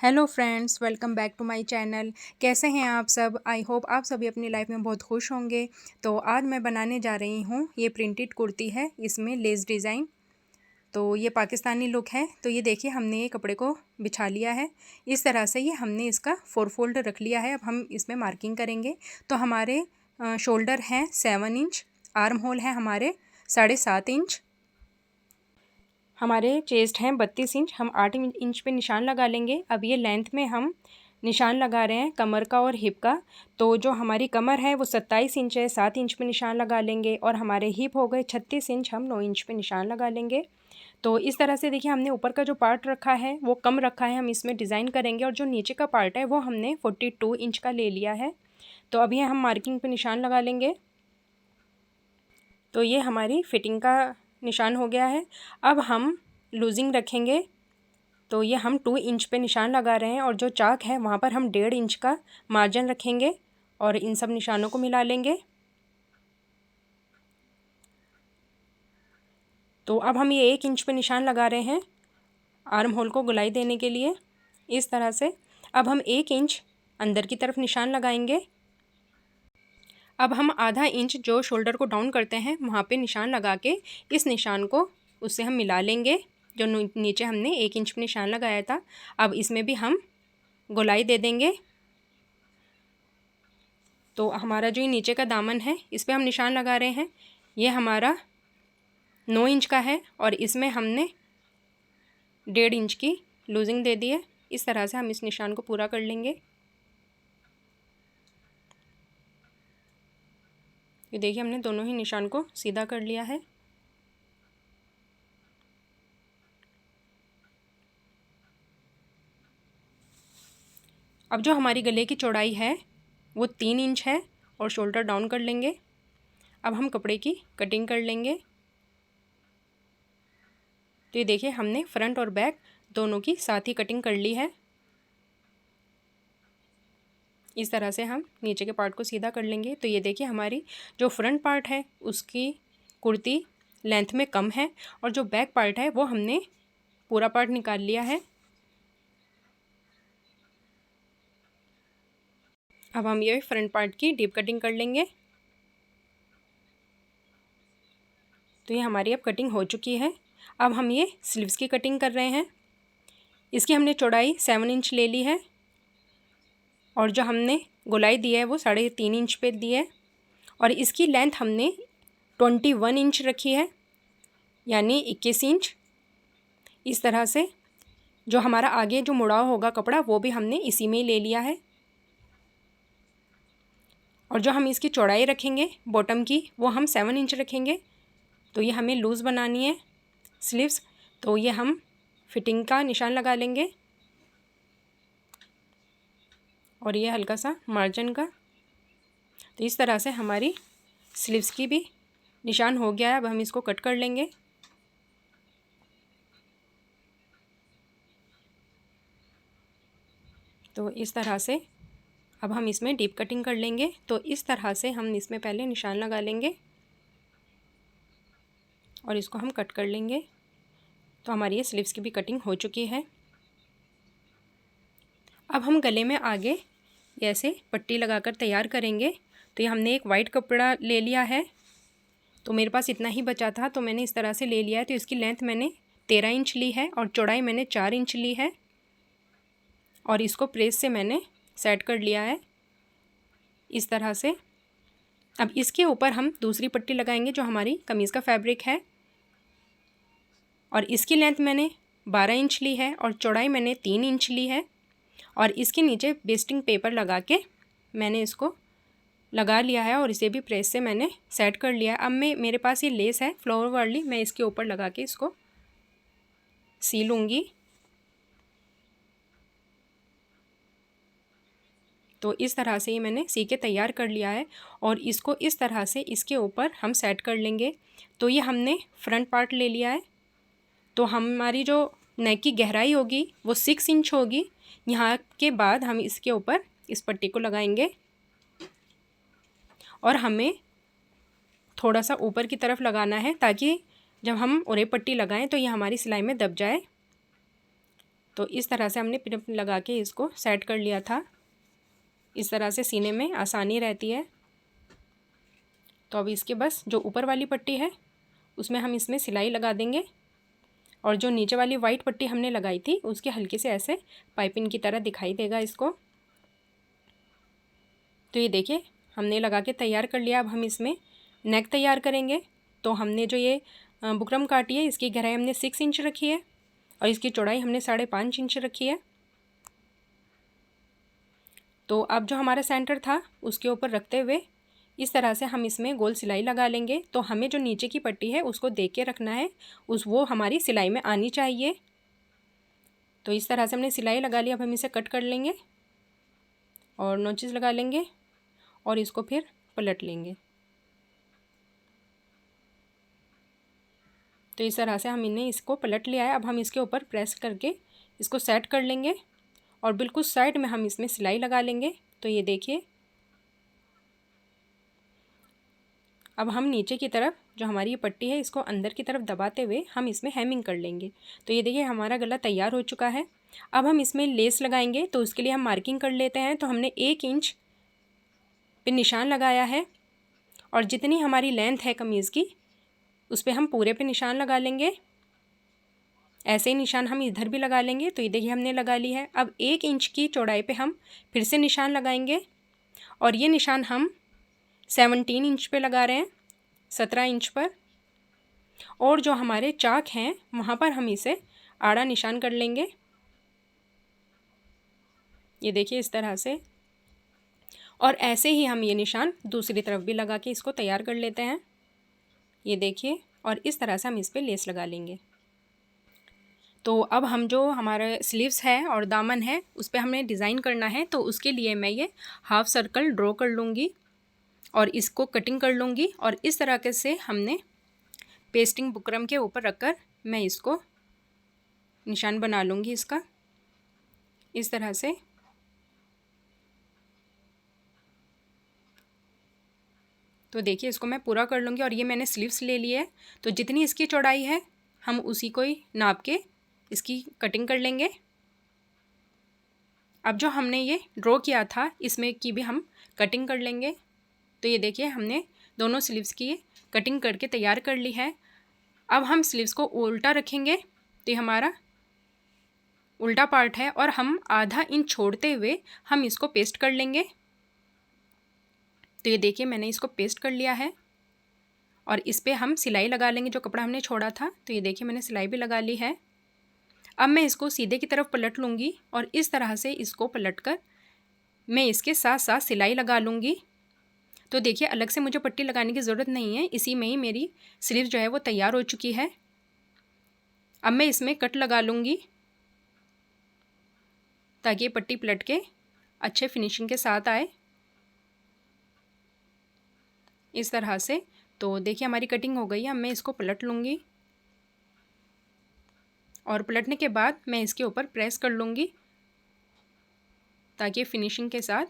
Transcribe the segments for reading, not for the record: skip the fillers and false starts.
Hello friends, welcome back to my channel. कैसे हैं आप सब? आई होप आप सभी अपनी लाइफ में बहुत खुश होंगे। तो आज मैं बनाने जा रही हूँ, ये प्रिंटेड कुर्ती है, इसमें लेस डिज़ाइन। तो ये पाकिस्तानी लुक है। तो ये देखिए, हमने ये कपड़े को बिछा लिया है इस तरह से। ये हमने इसका 4 फोल्ड रख लिया है। अब हम इसमें मार्किंग करेंगे। तो हमारे शोल्डर हैं 7 इंच, आर्म होल है हमारे 7.5 इंच, हमारे चेस्ट हैं 32 इंच। हम 8 इंच पे निशान लगा लेंगे। अब ये लेंथ में हम निशान लगा रहे हैं कमर का और हिप का। तो जो हमारी कमर है वो 27 इंच है, 7 इंच पे निशान लगा लेंगे। और हमारे हिप हो गए 36 इंच, हम 9 इंच पे निशान लगा लेंगे। तो इस तरह से देखिए, हमने ऊपर का जो पार्ट रखा है वो कम रखा है, हम इसमें डिज़ाइन करेंगे। और जो नीचे का पार्ट है वो हमने 42 इंच का ले लिया है। तो अभी हम मार्किंग पे निशान लगा लेंगे। तो ये हमारी फिटिंग का निशान हो गया है। अब हम लूजिंग रखेंगे। तो ये हम 2 इंच पे निशान लगा रहे हैं और जो चाक है वहाँ पर हम 1.5 इंच का मार्जिन रखेंगे और इन सब निशानों को मिला लेंगे। तो अब हम ये 1 इंच पे निशान लगा रहे हैं आर्म होल को गोलाई देने के लिए, इस तरह से। अब हम 1 इंच अंदर की तरफ निशान लगाएंगे। अब हम आधा इंच जो शोल्डर को डाउन करते हैं वहाँ पे निशान लगा के इस निशान को उससे हम मिला लेंगे, जो नीचे हमने 1 इंच पे निशान लगाया था। अब इसमें भी हम गोलाई दे देंगे। तो हमारा जो ये नीचे का दामन है इस पर हम निशान लगा रहे हैं। ये हमारा 9 इंच का है और इसमें हमने 1.5 इंच की लूजिंग दे दी है। इस तरह से हम इस निशान को पूरा कर लेंगे। ये देखिए, हमने दोनों ही निशान को सीधा कर लिया है। अब जो हमारी गले की चौड़ाई है वो 3 इंच है और शोल्डर डाउन कर लेंगे। अब हम कपड़े की कटिंग कर लेंगे। तो ये देखिए, हमने फ्रंट और बैक दोनों की साथ ही कटिंग कर ली है। इस तरह से हम नीचे के पार्ट को सीधा कर लेंगे। तो ये देखिए, हमारी जो फ्रंट पार्ट है उसकी कुर्ती लेंथ में कम है और जो बैक पार्ट है वो हमने पूरा पार्ट निकाल लिया है। अब हम ये फ्रंट पार्ट की डीप कटिंग कर लेंगे। तो ये हमारी अब कटिंग हो चुकी है। अब हम ये स्लीव्स की कटिंग कर रहे हैं। इसकी हमने चौड़ाई 7 इंच ले ली है और जो हमने गोलाई दी है वो 3.5 इंच पे दी है। और इसकी लेंथ हमने 21 इंच रखी है, यानी 21 इंच। इस तरह से जो हमारा आगे जो मुड़ाव होगा कपड़ा वो भी हमने इसी में ही ले लिया है। और जो हम इसकी चौड़ाई रखेंगे बॉटम की वो हम 7 इंच रखेंगे। तो ये हमें लूज़ बनानी है स्लीव्स। तो ये हम फिटिंग का निशान लगा लेंगे और ये हल्का सा मार्जिन का। तो इस तरह से हमारी स्लीव्स की भी निशान हो गया है। अब हम इसको कट कर लेंगे। तो इस तरह से अब हम इसमें डीप कटिंग कर लेंगे। तो इस तरह से हम इसमें पहले निशान लगा लेंगे और इसको हम कट कर लेंगे। तो हमारी ये स्लीव्स की भी कटिंग हो चुकी है। अब हम गले में आगे ऐसे पट्टी लगाकर तैयार करेंगे। तो ये हमने एक वाइट कपड़ा ले लिया है। तो मेरे पास इतना ही बचा था तो मैंने इस तरह से ले लिया है। तो इसकी लेंथ मैंने 13 इंच ली है और चौड़ाई मैंने 4 इंच ली है और इसको प्रेस से मैंने सेट कर लिया है इस तरह से। अब इसके ऊपर हम दूसरी पट्टी लगाएंगे जो हमारी कमीज़ का फैब्रिक है। और इसकी लेंथ मैंने 12 इंच ली है और चौड़ाई मैंने 3 इंच ली है। और इसके नीचे बेस्टिंग पेपर लगा के मैंने इसको लगा लिया है और इसे भी प्रेस से मैंने सेट कर लिया है। अब मेरे पास ये लेस है फ्लोर वाली, मैं इसके ऊपर लगा के इसको सी लूँगी। तो इस तरह से ये मैंने सी के तैयार कर लिया है और इसको इस तरह से इसके ऊपर हम सेट कर लेंगे। तो ये हमने फ्रंट पार्ट ले लिया है। तो हमारी जो नेक की गहराई होगी वो 6 इंच होगी। यहाँ के बाद हम इसके ऊपर इस पट्टी को लगाएंगे और हमें थोड़ा सा ऊपर की तरफ लगाना है ताकि जब हम उरे पट्टी लगाएं तो ये हमारी सिलाई में दब जाए। तो इस तरह से हमने पिन लगा के इसको सेट कर लिया था। इस तरह से सीने में आसानी रहती है। तो अब इसके बस जो ऊपर वाली पट्टी है उसमें हम इसमें सिलाई लगा देंगे, और जो नीचे वाली वाइट पट्टी हमने लगाई थी उसके हल्के से ऐसे पाइपिंग की तरह दिखाई देगा इसको। तो ये देखिए हमने लगा के तैयार कर लिया। अब हम इसमें नेक तैयार करेंगे। तो हमने जो ये बुकरम काटी है इसकी गहराई हमने 6 इंच रखी है और इसकी चौड़ाई हमने 5.5 इंच रखी है। तो अब जो हमारा सेंटर था उसके ऊपर रखते हुए इस तरह से हम इसमें गोल सिलाई लगा लेंगे। तो हमें जो नीचे की पट्टी है उसको देख के रखना है, वो हमारी सिलाई में आनी चाहिए। तो इस तरह से हमने सिलाई लगा ली। अब हम इसे कट कर लेंगे और नोचेस लगा लेंगे और इसको फिर पलट लेंगे। तो इस तरह से हमने इसको पलट लिया है। अब हम इसके ऊपर प्रेस करके इसको सेट कर लेंगे और बिल्कुल साइड में हम इसमें सिलाई लगा लेंगे। तो ये देखिए अब हम नीचे की तरफ जो हमारी ये पट्टी है इसको अंदर की तरफ दबाते हुए हम इसमें हेमिंग कर लेंगे। तो ये देखिए हमारा गला तैयार हो चुका है। अब हम इसमें लेस लगाएंगे, तो उसके लिए हम मार्किंग कर लेते हैं। तो हमने 1 इंच पे निशान लगाया है और जितनी हमारी लेंथ है कमीज़ की उस पर हम पूरे पे निशान लगा लेंगे। ऐसे ही निशान हम इधर भी लगा लेंगे। तो ये देखिए हमने लगा ली है। अब 1 इंच की चौड़ाई पे हम फिर से निशान लगाएंगे और ये निशान हम 17 इंच पे लगा रहे हैं, 17 इंच पर। और जो हमारे चाक हैं वहाँ पर हम इसे आड़ा निशान कर लेंगे। ये देखिए इस तरह से, और ऐसे ही हम ये निशान दूसरी तरफ भी लगा के इसको तैयार कर लेते हैं। ये देखिए, और इस तरह से हम इस पर लेस लगा लेंगे। तो अब हम जो हमारे स्लीव्स है और दामन है उस पर हमें डिज़ाइन करना है। तो उसके लिए मैं ये हाफ सर्कल ड्रॉ कर लूँगी और इसको कटिंग कर लूँगी। और इस तरह के से हमने पेस्टिंग बुकरम के ऊपर रखकर मैं इसको निशान बना लूँगी इसका, इस तरह से। तो देखिए इसको मैं पूरा कर लूँगी और ये मैंने स्लीव्स ले ली है। तो जितनी इसकी चौड़ाई है हम उसी को ही नाप के इसकी कटिंग कर लेंगे। अब जो हमने ये ड्रॉ किया था इसमें की भी हम कटिंग कर लेंगे। तो ये देखिए हमने दोनों स्लीव्स की कटिंग करके तैयार कर ली है। अब हम स्लीव्स को उल्टा रखेंगे। तो ये हमारा उल्टा पार्ट है और हम आधा इंच छोड़ते हुए हम इसको पेस्ट कर लेंगे। तो ये देखिए मैंने इसको पेस्ट कर लिया है और इस पर हम सिलाई लगा लेंगे जो कपड़ा हमने छोड़ा था। तो ये देखिए मैंने सिलाई भी लगा ली है। अब मैं इसको सीधे की तरफ पलट लूँगी और इस तरह से इसको पलटकर मैं इसके साथ साथ सिलाई लगा लूँगी। तो देखिए अलग से मुझे पट्टी लगाने की ज़रूरत नहीं है, इसी में ही मेरी स्लीव जो है वो तैयार हो चुकी है। अब मैं इसमें कट लगा लूँगी ताकि ये पट्टी पलट के अच्छे फिनिशिंग के साथ आए, इस तरह से। तो देखिए हमारी कटिंग हो गई है। अब मैं इसको पलट लूँगी और पलटने के बाद मैं इसके ऊपर प्रेस कर लूँगी ताकि फिनिशिंग के साथ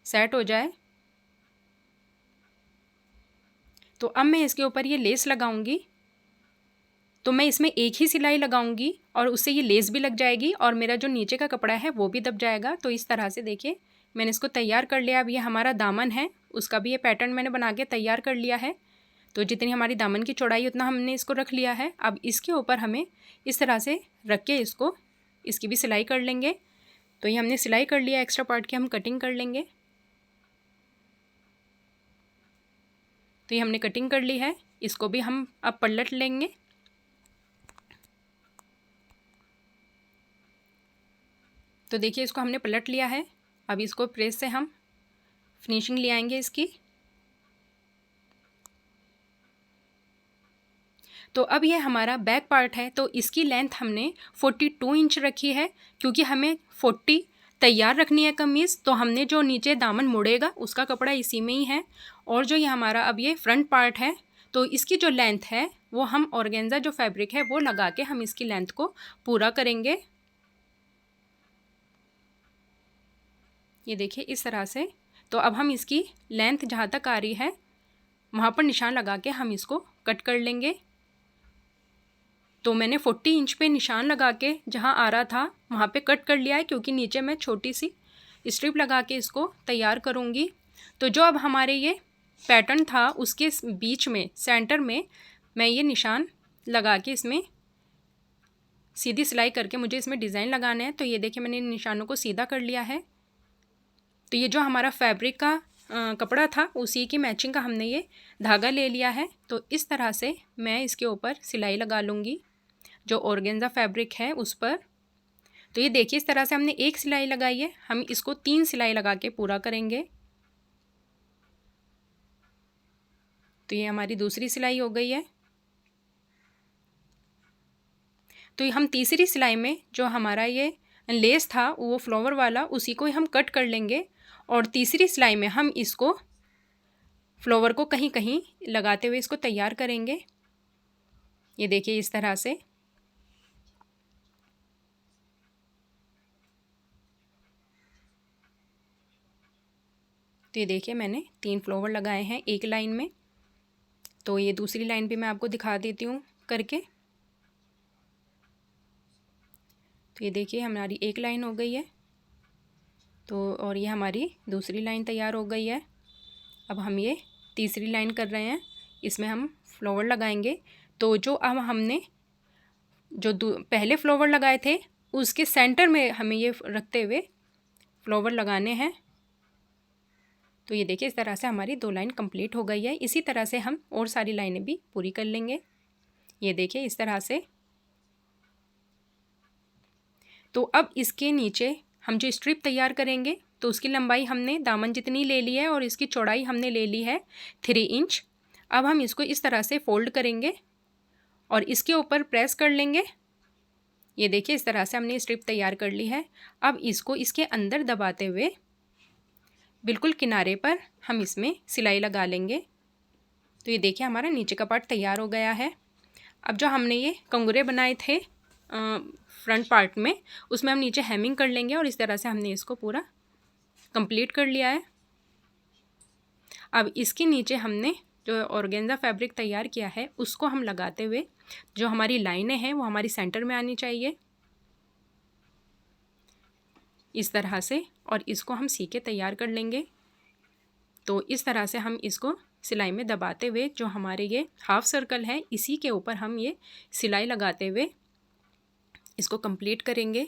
सेट हो जाए। तो अब मैं इसके ऊपर ये लेस लगाऊंगी। तो मैं इसमें एक ही सिलाई लगाऊंगी और उससे ये लेस भी लग जाएगी और मेरा जो नीचे का कपड़ा है वो भी दब जाएगा। तो इस तरह से देखिए मैंने इसको तैयार कर लिया। अब ये हमारा दामन है उसका भी ये पैटर्न मैंने बना के तैयार कर लिया है। तो जितनी हमारी दामन की चौड़ाई उतना हमने इसको रख लिया है। अब इसके ऊपर हमें इस तरह से रख के इसकी भी सिलाई कर लेंगे। तो ये हमने सिलाई कर लिया, एक्स्ट्रा पार्ट की हम कटिंग कर लेंगे। तो ये हमने कटिंग कर ली है, इसको भी हम अब पलट लेंगे। तो देखिए इसको हमने पलट लिया है। अब इसको प्रेस से हम फिनिशिंग ले आएंगे इसकी। तो अब ये हमारा बैक पार्ट है। तो इसकी लेंथ हमने 42 इंच रखी है क्योंकि हमें 40 तैयार रखनी है कमीज़। तो हमने जो नीचे दामन मुड़ेगा उसका कपड़ा इसी में ही है। और जो ये हमारा अब ये फ्रंट पार्ट है तो इसकी जो लेंथ है वो हम ऑर्गेन्जा जो फैब्रिक है वो लगा के हम इसकी लेंथ को पूरा करेंगे। ये देखिए इस तरह से। तो अब हम इसकी लेंथ जहाँ तक आ रही है वहाँ पर निशान लगा के हम इसको कट कर लेंगे। तो मैंने 40 इंच पे निशान लगा के जहाँ आ रहा था वहाँ पे कट कर लिया है, क्योंकि नीचे मैं छोटी सी स्ट्रिप लगा के इसको तैयार करूँगी। तो जो अब हमारे ये पैटर्न था उसके बीच में सेंटर में मैं ये निशान लगा के इसमें सीधी सिलाई करके मुझे इसमें डिज़ाइन लगाना है। तो ये देखिए मैंने इन निशानों को सीधा कर लिया है। तो ये जो हमारा फैब्रिक का कपड़ा था उसी की मैचिंग का हमने ये धागा ले लिया है। तो इस तरह से मैं इसके ऊपर सिलाई लगा लूँगी जो ऑर्गेन्जा फैब्रिक है उस पर। तो ये देखिए इस तरह से हमने एक सिलाई लगाई है, हम इसको 3 सिलाई लगा के पूरा करेंगे। तो ये हमारी दूसरी सिलाई हो गई है। तो हम तीसरी सिलाई में जो हमारा ये लेस था वो फ्लावर वाला उसी को हम कट कर लेंगे, और तीसरी सिलाई में हम इसको फ्लावर को कहीं कहीं लगाते हुए इसको तैयार करेंगे। ये देखिए इस तरह से। तो ये देखिए मैंने 3 फ्लावर लगाए हैं एक लाइन में। तो ये दूसरी लाइन भी मैं आपको दिखा देती हूँ करके। तो ये देखिए हमारी एक लाइन हो गई है। तो और ये हमारी दूसरी लाइन तैयार हो गई है। अब हम ये तीसरी लाइन कर रहे हैं, इसमें हम फ्लावर लगाएंगे। तो जो अब हमने जो पहले फ्लावर लगाए थे उसके सेंटर में हमें ये रखते हुए फ्लावर लगाने हैं। तो ये देखिए इस तरह से हमारी 2 लाइन कंप्लीट हो गई है। इसी तरह से हम और सारी लाइनें भी पूरी कर लेंगे। ये देखिए इस तरह से। तो अब इसके नीचे हम जो स्ट्रिप तैयार करेंगे तो उसकी लंबाई हमने दामन जितनी ले ली है और इसकी चौड़ाई हमने ले ली है 3 इंच। अब हम इसको इस तरह से फोल्ड करेंगे और इसके ऊपर प्रेस कर लेंगे। ये देखिए इस तरह से हमने स्ट्रिप तैयार कर ली है। अब इसको इसके अंदर दबाते हुए बिल्कुल किनारे पर हम इसमें सिलाई लगा लेंगे। तो ये देखिए हमारा नीचे का पार्ट तैयार हो गया है। अब जो हमने ये कंगूरे बनाए थे फ्रंट पार्ट में उसमें हम नीचे हेमिंग कर लेंगे, और इस तरह से हमने इसको पूरा कंप्लीट कर लिया है। अब इसके नीचे हमने जो ऑर्गेन्जा फैब्रिक तैयार किया है उसको हम लगाते हुए जो हमारी लाइनें हैं वो हमारी सेंटर में आनी चाहिए इस तरह से, और इसको हम सी के तैयार कर लेंगे। तो इस तरह से हम इसको सिलाई में दबाते हुए जो हमारे ये हाफ सर्कल है इसी के ऊपर हम ये सिलाई लगाते हुए इसको कंप्लीट करेंगे।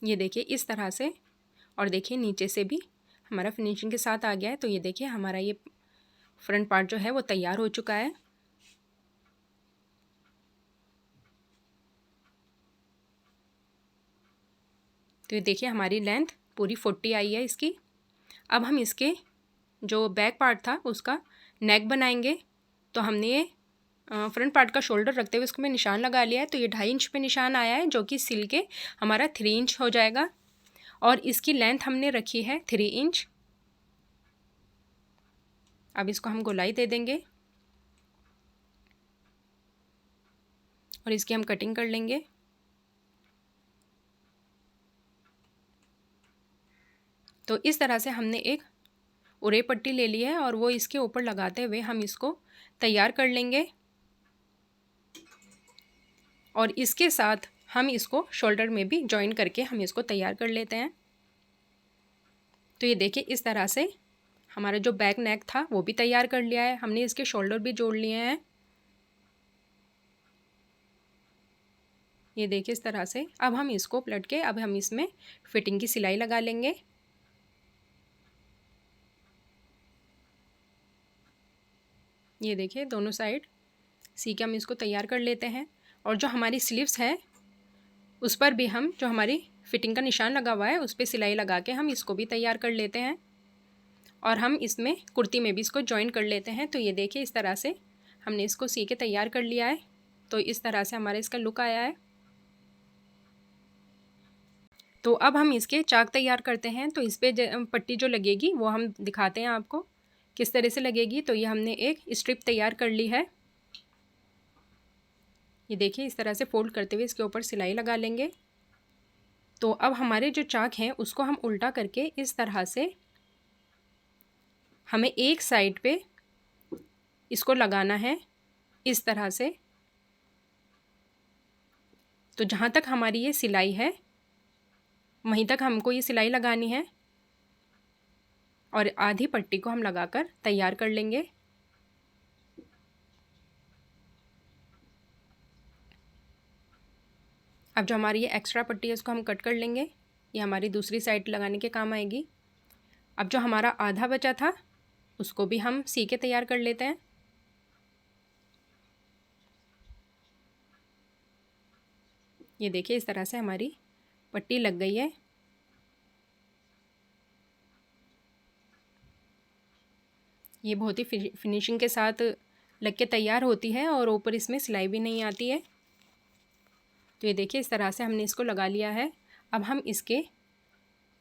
ये देखिए इस तरह से, और देखिए नीचे से भी हमारा फिनिशिंग के साथ आ गया है। तो ये देखिए हमारा ये फ्रंट पार्ट जो है वो तैयार हो चुका है। तो ये देखिए हमारी लेंथ पूरी 40 आई है इसकी। अब हम इसके जो बैक पार्ट था उसका नेक बनाएंगे। तो हमने ये फ्रंट पार्ट का शोल्डर रखते हुए इसको मैं निशान लगा लिया है। तो ये 2.5 इंच पे निशान आया है जो कि सिल के हमारा 3 इंच हो जाएगा, और इसकी लेंथ हमने रखी है 3 इंच। अब इसको हम गोलाई दे देंगे और इसकी हम कटिंग कर लेंगे। तो इस तरह से हमने एक उरे पट्टी ले ली है और वो इसके ऊपर लगाते हुए हम इसको तैयार कर लेंगे, और इसके साथ हम इसको शोल्डर में भी जॉइन करके हम इसको तैयार कर लेते हैं। तो ये देखिए इस तरह से हमारा जो बैक नेक था वो भी तैयार कर लिया है हमने, इसके शोल्डर भी जोड़ लिए हैं। ये देखिए इस तरह से। अब हम इसको पलट के अब हम इसमें फिटिंग की सिलाई लगा लेंगे। ये देखिए दोनों साइड सी के हम इसको तैयार कर लेते हैं, और जो हमारी स्लीव्स है उस पर भी हम जो हमारी फिटिंग का निशान लगा हुआ है उस पर सिलाई लगा के हम इसको भी तैयार कर लेते हैं, और हम इसमें कुर्ती में भी इसको जॉइन कर लेते हैं। तो ये देखिए इस तरह से हमने इसको सी के तैयार कर लिया है। तो इस तरह से हमारा इसका लुक आया है। तो अब हम इसके चाक तैयार करते हैं। तो इस पर पट्टी जो लगेगी वो हम दिखाते हैं आपको किस तरह से लगेगी। तो ये हमने एक स्ट्रिप तैयार कर ली है। ये देखिए इस तरह से फोल्ड करते हुए इसके ऊपर सिलाई लगा लेंगे। तो अब हमारे जो चाक हैं उसको हम उल्टा करके इस तरह से हमें एक साइड पे इसको लगाना है, इस तरह से। तो जहाँ तक हमारी ये सिलाई है वहीं तक हमको ये सिलाई लगानी है और आधी पट्टी को हम लगाकर तैयार कर लेंगे। अब जो हमारी ये एक्स्ट्रा पट्टी है इसको हम कट कर लेंगे, ये हमारी दूसरी साइड लगाने के काम आएगी। अब जो हमारा आधा बचा था उसको भी हम सी के तैयार कर लेते हैं। ये देखिए इस तरह से हमारी पट्टी लग गई है। ये बहुत ही फिनिशिंग के साथ लग के तैयार होती है और ऊपर इसमें सिलाई भी नहीं आती है। तो ये देखिए इस तरह से हमने इसको लगा लिया है। अब हम इसके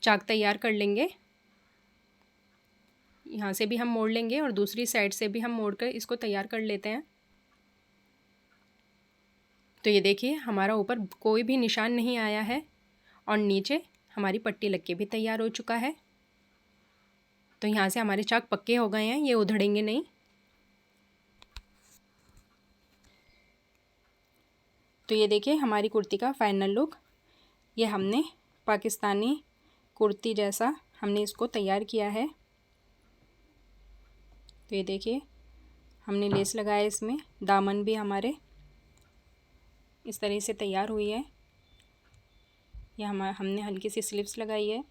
चाक तैयार कर लेंगे। यहाँ से भी हम मोड़ लेंगे और दूसरी साइड से भी हम मोड़ कर इसको तैयार कर लेते हैं। तो ये देखिए हमारा ऊपर कोई भी निशान नहीं आया है और नीचे हमारी पट्टी लग के भी तैयार हो चुका है। तो यहाँ से हमारे चाक पक्के हो गए हैं, ये उधड़ेंगे नहीं। तो ये देखिए हमारी कुर्ती का फाइनल लुक। ये हमने पाकिस्तानी कुर्ती जैसा हमने इसको तैयार किया है। तो ये देखिए हमने लेस लगाया, इसमें दामन भी हमारे इस तरह से तैयार हुई है। ये हमने हल्की सी स्लिप्स लगाई है।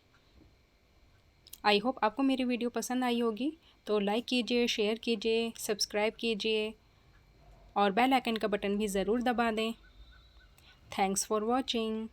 आई होप आपको मेरी वीडियो पसंद आई होगी, तो लाइक कीजिए, शेयर कीजिए, सब्सक्राइब कीजिए और बेल आइकन का बटन भी ज़रूर दबा दें। Thanks for watching.